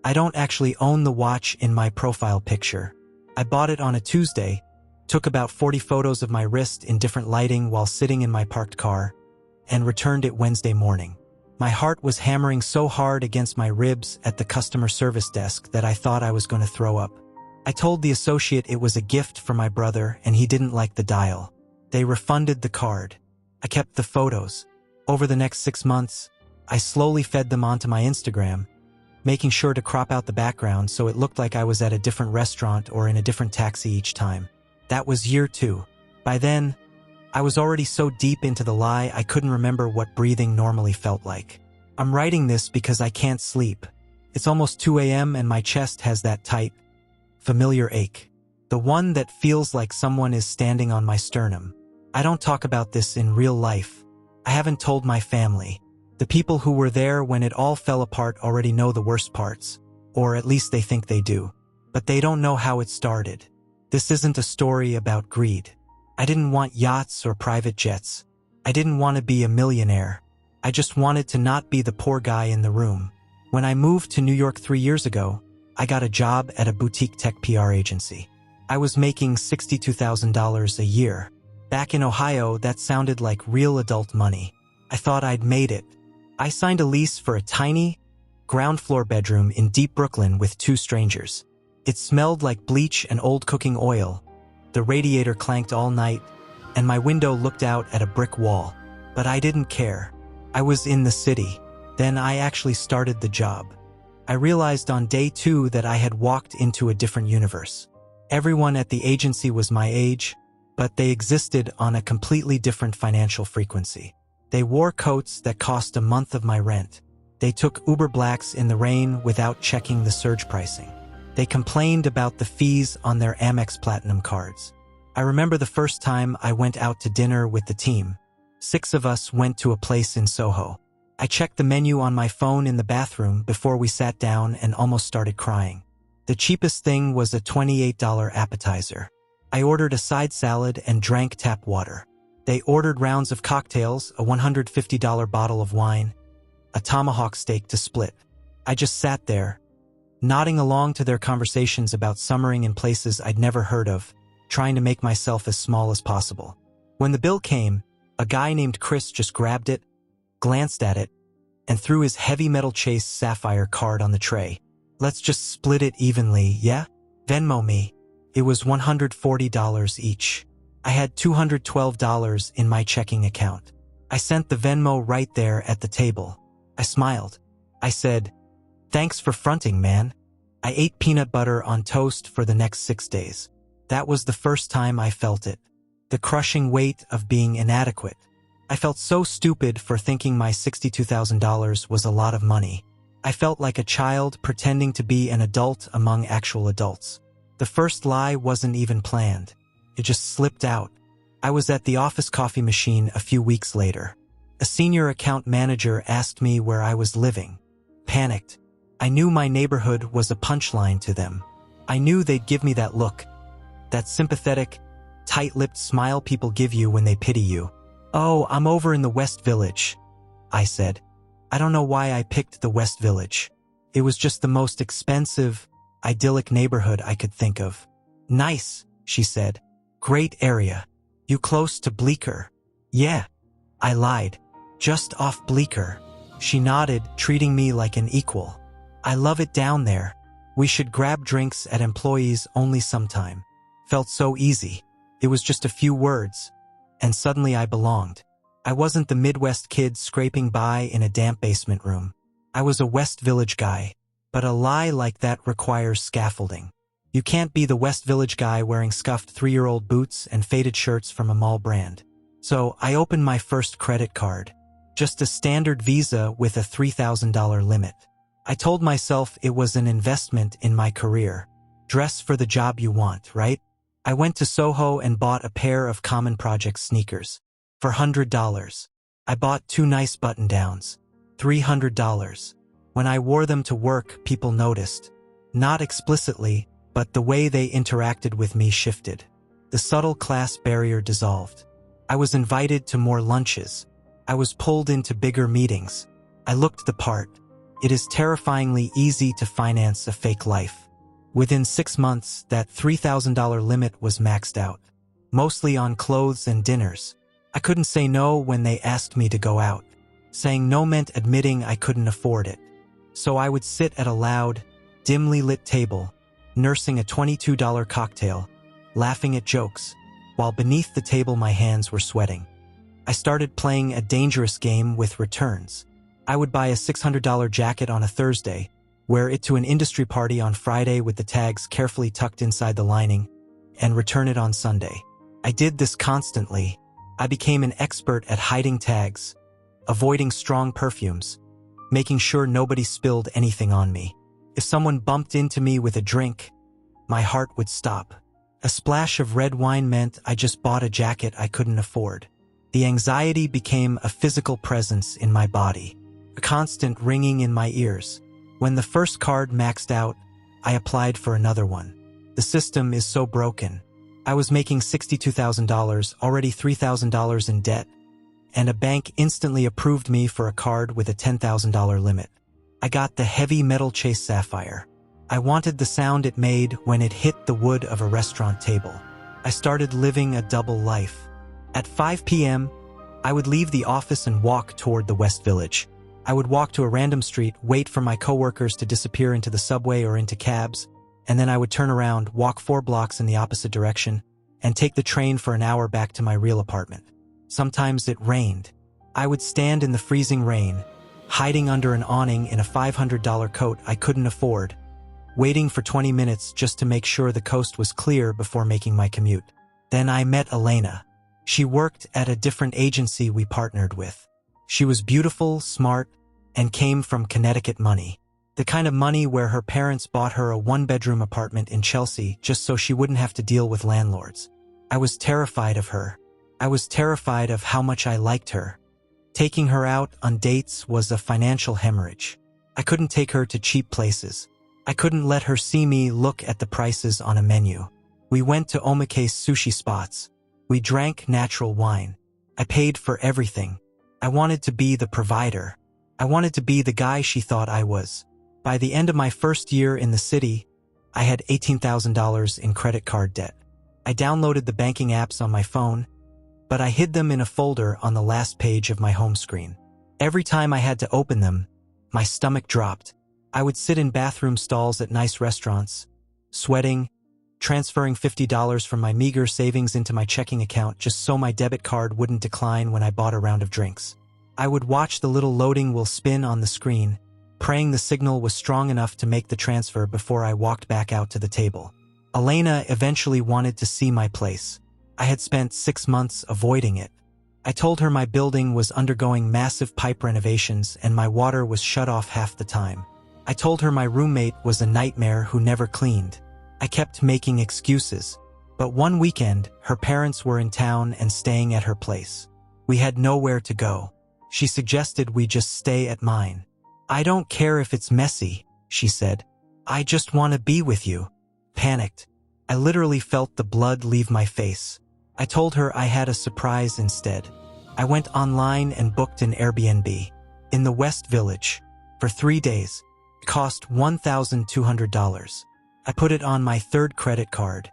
I don't actually own the watch in my profile picture. I bought it on a Tuesday, took about 40 photos of my wrist in different lighting while sitting in my parked car, and returned it Wednesday morning. My heart was hammering so hard against my ribs at the customer service desk that I thought I was going to throw up. I told the associate it was a gift for my brother and he didn't like the dial. They refunded the card. I kept the photos. Over the next 6 months, I slowly fed them onto my Instagram, making sure to crop out the background so it looked like I was at a different restaurant or in a different taxi each time. That was year 2. By then, I was already so deep into the lie I couldn't remember what breathing normally felt like. I'm writing this because I can't sleep. It's almost 2 a.m. and my chest has that tight, familiar ache. The one that feels like someone is standing on my sternum. I don't talk about this in real life. I haven't told my family. The people who were there when it all fell apart already know the worst parts, or at least they think they do. But they don't know how it started. This isn't a story about greed. I didn't want yachts or private jets. I didn't want to be a millionaire. I just wanted to not be the poor guy in the room. When I moved to New York 3 years ago, I got a job at a boutique tech PR agency. I was making $62,000 a year. Back in Ohio, that sounded like real adult money. I thought I'd made it. I signed a lease for a tiny, ground-floor bedroom in deep Brooklyn with 2 strangers. It smelled like bleach and old cooking oil. The radiator clanked all night, and my window looked out at a brick wall. But I didn't care. I was in the city. Then I actually started the job. I realized on day 2 that I had walked into a different universe. Everyone at the agency was my age, but they existed on a completely different financial frequency. They wore coats that cost a month of my rent. They took Uber Blacks in the rain without checking the surge pricing. They complained about the fees on their Amex Platinum cards. I remember the first time I went out to dinner with the team. 6 of us went to a place in Soho. I checked the menu on my phone in the bathroom before we sat down and almost started crying. The cheapest thing was a $28 appetizer. I ordered a side salad and drank tap water. They ordered rounds of cocktails, a $150 bottle of wine, a tomahawk steak to split. I just sat there, nodding along to their conversations about summering in places I'd never heard of, trying to make myself as small as possible. When the bill came, a guy named Chris just grabbed it, glanced at it, and threw his heavy metal Chase Sapphire card on the tray. Let's just split it evenly, yeah? Venmo me. It was $140 each. I had $212 in my checking account. I sent the Venmo right there at the table. I smiled. I said, "Thanks for fronting, man." I ate peanut butter on toast for the next 6 days. That was the first time I felt it. The crushing weight of being inadequate. I felt so stupid for thinking my $62,000 was a lot of money. I felt like a child pretending to be an adult among actual adults. The first lie wasn't even planned. It just slipped out. I was at the office coffee machine a few weeks later. A senior account manager asked me where I was living. Panicked. I knew my neighborhood was a punchline to them. I knew they'd give me that look. That sympathetic, tight-lipped smile people give you when they pity you. "Oh, I'm over in the West Village," I said. I don't know why I picked the West Village. It was just the most expensive, idyllic neighborhood I could think of. "Nice," she said. "Great area. You close to Bleecker?" "Yeah." I lied. "Just off Bleecker." She nodded, treating me like an equal. "I love it down there. We should grab drinks at employees only sometime." Felt so easy. It was just a few words, and suddenly I belonged. I wasn't the Midwest kid scraping by in a damp basement room. I was a West Village guy, but a lie like that requires scaffolding. You can't be the West Village guy wearing scuffed 3-year-old boots and faded shirts from a mall brand. So I opened my first credit card. Just a standard Visa with a $3,000 limit. I told myself it was an investment in my career. Dress for the job you want, right? I went to Soho and bought a pair of Common Project sneakers. For $100. I bought 2 nice button-downs. $300. When I wore them to work, people noticed. Not explicitly, but the way they interacted with me shifted. The subtle class barrier dissolved. I was invited to more lunches. I was pulled into bigger meetings. I looked the part. It is terrifyingly easy to finance a fake life. Within 6 months, that $3,000 limit was maxed out, mostly on clothes and dinners. I couldn't say no when they asked me to go out. Saying no meant admitting I couldn't afford it. So I would sit at a loud, dimly lit table, nursing a $22 cocktail, laughing at jokes, while beneath the table my hands were sweating. I started playing a dangerous game with returns. I would buy a $600 jacket on a Thursday, wear it to an industry party on Friday with the tags carefully tucked inside the lining, and return it on Sunday. I did this constantly. I became an expert at hiding tags, avoiding strong perfumes, making sure nobody spilled anything on me. If someone bumped into me with a drink, my heart would stop. A splash of red wine meant I just bought a jacket I couldn't afford. The anxiety became a physical presence in my body, a constant ringing in my ears. When the first card maxed out, I applied for another one. The system is so broken. I was making $62,000, already $3,000 in debt, and a bank instantly approved me for a card with a $10,000 limit. I got the heavy metal Chase Sapphire. I wanted the sound it made when it hit the wood of a restaurant table. I started living a double life. At 5 p.m., I would leave the office and walk toward the West Village. I would walk to a random street, wait for my coworkers to disappear into the subway or into cabs, and then I would turn around, walk 4 blocks in the opposite direction, and take the train for an hour back to my real apartment. Sometimes it rained. I would stand in the freezing rain, hiding under an awning in a $500 coat I couldn't afford, waiting for 20 minutes just to make sure the coast was clear before making my commute. Then I met Elena. She worked at a different agency we partnered with. She was beautiful, smart, and came from Connecticut money. The kind of money where her parents bought her a 1-bedroom apartment in Chelsea just so she wouldn't have to deal with landlords. I was terrified of her. I was terrified of how much I liked her. Taking her out on dates was a financial hemorrhage. I couldn't take her to cheap places. I couldn't let her see me look at the prices on a menu. We went to omakase sushi spots. We drank natural wine. I paid for everything. I wanted to be the provider. I wanted to be the guy she thought I was. By the end of my first year in the city, I had $18,000 in credit card debt. I downloaded the banking apps on my phone, but I hid them in a folder on the last page of my home screen. Every time I had to open them, my stomach dropped. I would sit in bathroom stalls at nice restaurants, sweating, transferring $50 from my meager savings into my checking account just so my debit card wouldn't decline when I bought a round of drinks. I would watch the little loading wheel spin on the screen, praying the signal was strong enough to make the transfer before I walked back out to the table. Elena eventually wanted to see my place. I had spent 6 months avoiding it. I told her my building was undergoing massive pipe renovations and my water was shut off half the time. I told her my roommate was a nightmare who never cleaned. I kept making excuses, but one weekend, her parents were in town and staying at her place. We had nowhere to go. She suggested we just stay at mine. I don't care if it's messy, she said. I just want to be with you. Panicked. I literally felt the blood leave my face. I told her I had a surprise instead. I went online and booked an Airbnb in the West Village for 3 days. It cost $1,200. I put it on my 3rd credit card.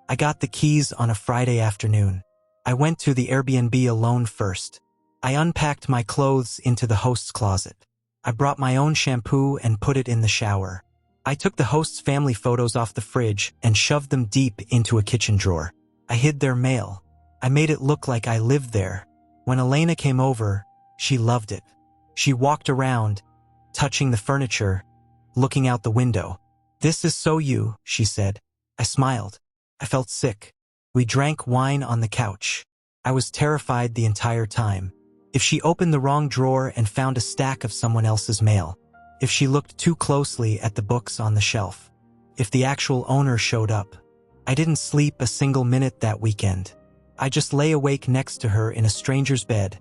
I got the keys on a Friday afternoon. I went to the Airbnb alone first. I unpacked my clothes into the host's closet. I brought my own shampoo and put it in the shower. I took the host's family photos off the fridge and shoved them deep into a kitchen drawer. I hid their mail. I made it look like I lived there. When Elena came over, she loved it. She walked around, touching the furniture, looking out the window. "This is so you," she said. I smiled. I felt sick. We drank wine on the couch. I was terrified the entire time. If she opened the wrong drawer and found a stack of someone else's mail. If she looked too closely at the books on the shelf. If the actual owner showed up. I didn't sleep a single minute that weekend. I just lay awake next to her in a stranger's bed,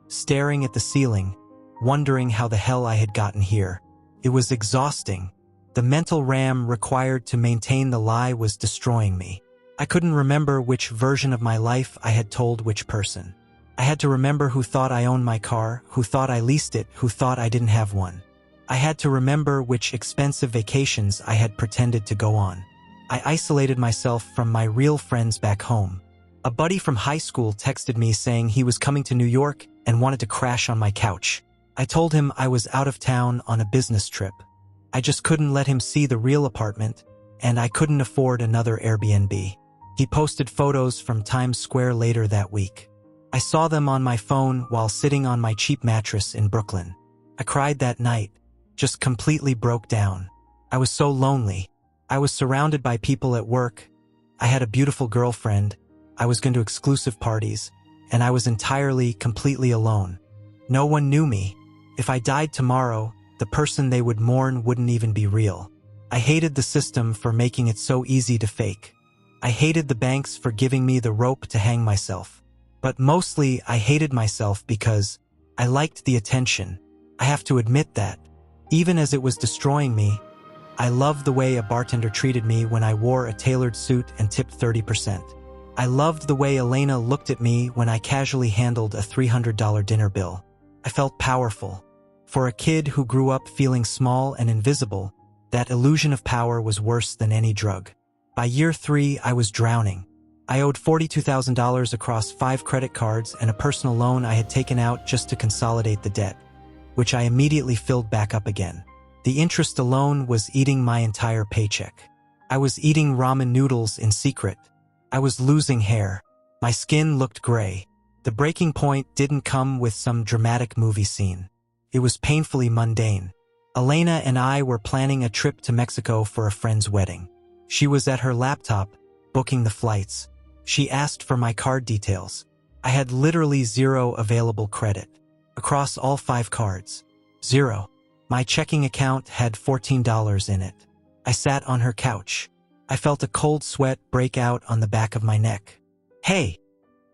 staring at the ceiling, wondering how the hell I had gotten here. It was exhausting. The mental RAM required to maintain the lie was destroying me. I couldn't remember which version of my life I had told which person. I had to remember who thought I owned my car, who thought I leased it, who thought I didn't have one. I had to remember which expensive vacations I had pretended to go on. I isolated myself from my real friends back home. A buddy from high school texted me saying he was coming to New York and wanted to crash on my couch. I told him I was out of town on a business trip. I just couldn't let him see the real apartment, and I couldn't afford another Airbnb. He posted photos from Times Square later that week. I saw them on my phone while sitting on my cheap mattress in Brooklyn. I cried that night, just completely broke down. I was so lonely. I was surrounded by people at work. I had a beautiful girlfriend. I was going to exclusive parties, and I was entirely, completely alone. No one knew me. If I died tomorrow, the person they would mourn wouldn't even be real. I hated the system for making it so easy to fake. I hated the banks for giving me the rope to hang myself. But mostly, I hated myself because I liked the attention. I have to admit that. Even as it was destroying me, I loved the way a bartender treated me when I wore a tailored suit and tipped 30%. I loved the way Elena looked at me when I casually handled a $300 dinner bill. I felt powerful. For a kid who grew up feeling small and invisible, that illusion of power was worse than any drug. By year 3, I was drowning. I owed $42,000 across 5 credit cards and a personal loan I had taken out just to consolidate the debt, which I immediately filled back up again. The interest alone was eating my entire paycheck. I was eating ramen noodles in secret. I was losing hair. My skin looked gray. The breaking point didn't come with some dramatic movie scene. It was painfully mundane. Elena and I were planning a trip to Mexico for a friend's wedding. She was at her laptop, booking the flights. She asked for my card details. I had literally 0 available credit. Across all 5 cards. 0. My checking account had $14 in it. I sat on her couch. I felt a cold sweat break out on the back of my neck. "Hey,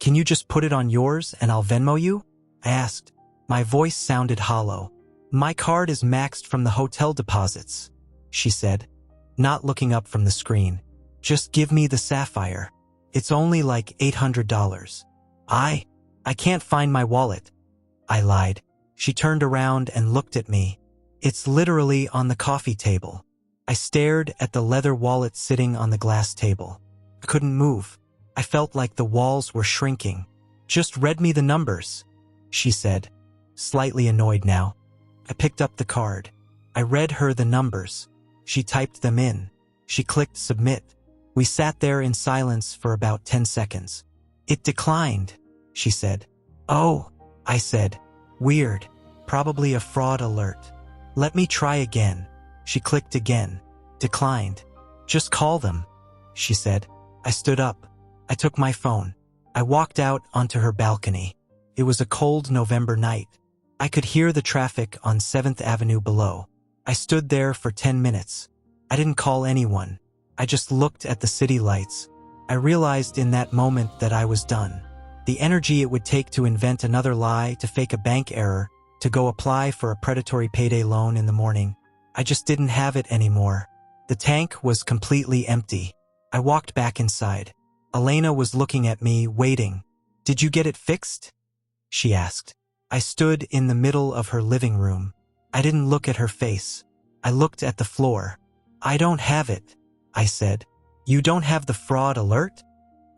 can you just put it on yours and I'll Venmo you?" I asked. My voice sounded hollow. "My card is maxed from the hotel deposits," she said, not looking up from the screen. "Just give me the sapphire. It's only like $800. I can't find my wallet," I lied. She turned around and looked at me. "It's literally on the coffee table." I stared at the leather wallet sitting on the glass table. I couldn't move. I felt like the walls were shrinking. "Just read me the numbers," she said, slightly annoyed now. I picked up the card. I read her the numbers. She typed them in. She clicked submit. We sat there in silence for about 10 seconds. "It declined," she said. "Oh," I said. "Weird. Probably a fraud alert. Let me try again." She clicked again. Declined. "Just call them," she said. I stood up. I took my phone. I walked out onto her balcony. It was a cold November night. I could hear the traffic on 7th Avenue below. I stood there for 10 minutes. I didn't call anyone. I just looked at the city lights. I realized in that moment that I was done. The energy it would take to invent another lie, to fake a bank error, to go apply for a predatory payday loan in the morning. I just didn't have it anymore. The tank was completely empty. I walked back inside. Elena was looking at me, waiting. "Did you get it fixed?" she asked. I stood in the middle of her living room. I didn't look at her face. I looked at the floor. "I don't have it," I said. "You don't have the fraud alert?"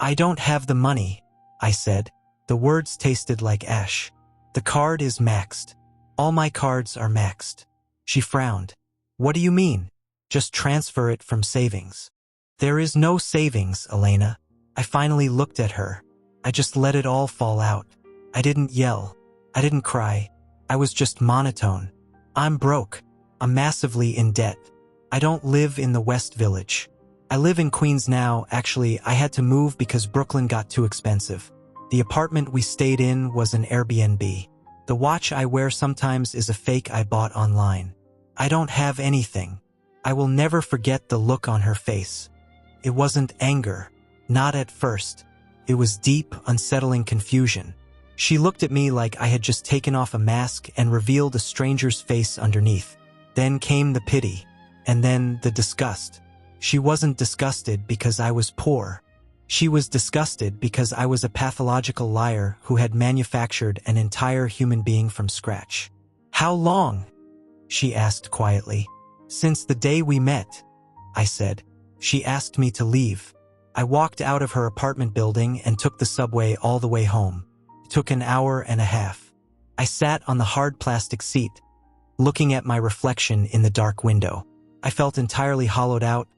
"I don't have the money," I said. The words tasted like ash. "The card is maxed. All my cards are maxed." She frowned. "What do you mean?" "Just transfer it from savings." "There is no savings, Elena." I finally looked at her. I just let it all fall out. I didn't yell. I didn't cry. I was just monotone. "I'm broke. I'm massively in debt. I don't live in the West Village. I live in Queens now. Actually, I had to move because Brooklyn got too expensive. The apartment we stayed in was an Airbnb. The watch I wear sometimes is a fake I bought online. I don't have anything." I will never forget the look on her face. It wasn't anger. Not at first. It was deep, unsettling confusion. She looked at me like I had just taken off a mask and revealed a stranger's face underneath. Then came the pity. And then the disgust. She wasn't disgusted because I was poor. She was disgusted because I was a pathological liar who had manufactured an entire human being from scratch. "How long?" she asked quietly. Since the day we met, I said. She asked me to leave. I walked out of her apartment building and took the subway all the way home. It took an hour and a half. I sat on the hard plastic seat, looking at my reflection in the dark window. I felt entirely hollowed out,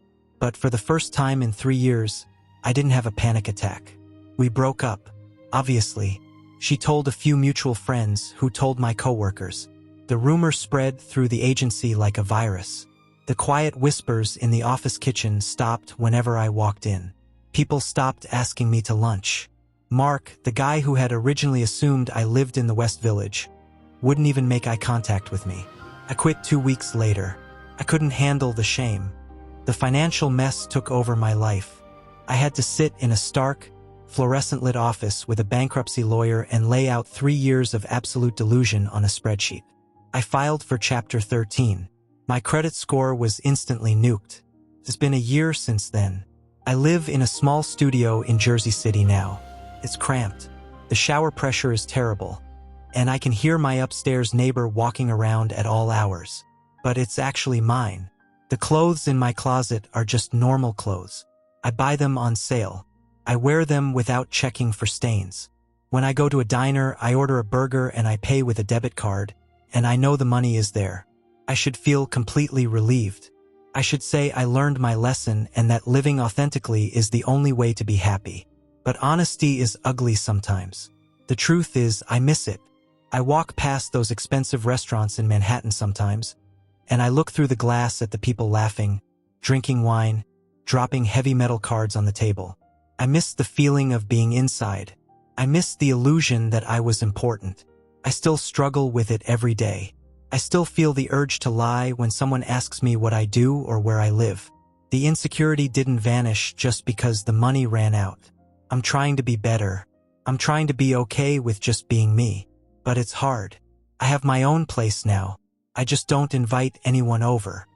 but for the first time in 3 years, I didn't have a panic attack. We broke up, obviously. She told a few mutual friends who told my coworkers. The rumor spread through the agency like a virus. The quiet whispers in the office kitchen stopped whenever I walked in. People stopped asking me to lunch. Mark, the guy who had originally assumed I lived in the West Village, wouldn't even make eye contact with me. I quit 2 weeks later. I couldn't handle the shame. The financial mess took over my life. I had to sit in a stark, fluorescent-lit office with a bankruptcy lawyer and lay out 3 years of absolute delusion on a spreadsheet. I filed for Chapter 13. My credit score was instantly nuked. It's been a year since then. I live in a small studio in Jersey City now. It's cramped. The shower pressure is terrible, and I can hear my upstairs neighbor walking around at all hours. But it's actually mine. The clothes in my closet are just normal clothes. I buy them on sale. I wear them without checking for stains. When I go to a diner, I order a burger and I pay with a debit card, and I know the money is there. I should feel completely relieved. I should say I learned my lesson and that living authentically is the only way to be happy. But honesty is ugly sometimes. The truth is, I miss it. I walk past those expensive restaurants in Manhattan sometimes, and I look through the glass at the people laughing, drinking wine, dropping heavy metal cards on the table. I miss the feeling of being inside. I miss the illusion that I was important. I still struggle with it every day. I still feel the urge to lie when someone asks me what I do or where I live. The insecurity didn't vanish just because the money ran out. I'm trying to be better. I'm trying to be okay with just being me. But it's hard. I have my own place now. I just don't invite anyone over.